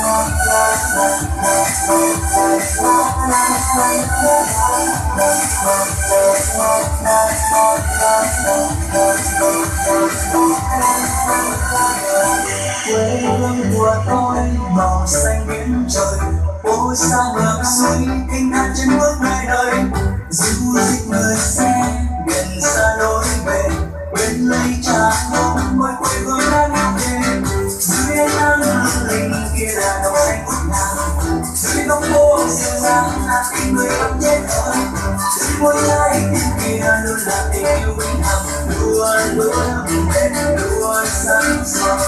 Quê hương của tôi màu xanh biển trời, phố xa ngược suối kinh ngạc trên bước nơi đời. Du dịch người xe biển xa lối về, bên lấy trà ngon mỗi quê hương đã biết về. Dưới ánh nắng linh kia là đồng xanh ngút ngàn, dưới góc phố dịu dàng là tình người vẫn chết ơi. Dưới môi trái kia luôn là tình yêu vĩnh hằng, luôn luôn bên luôn sẵn sàng.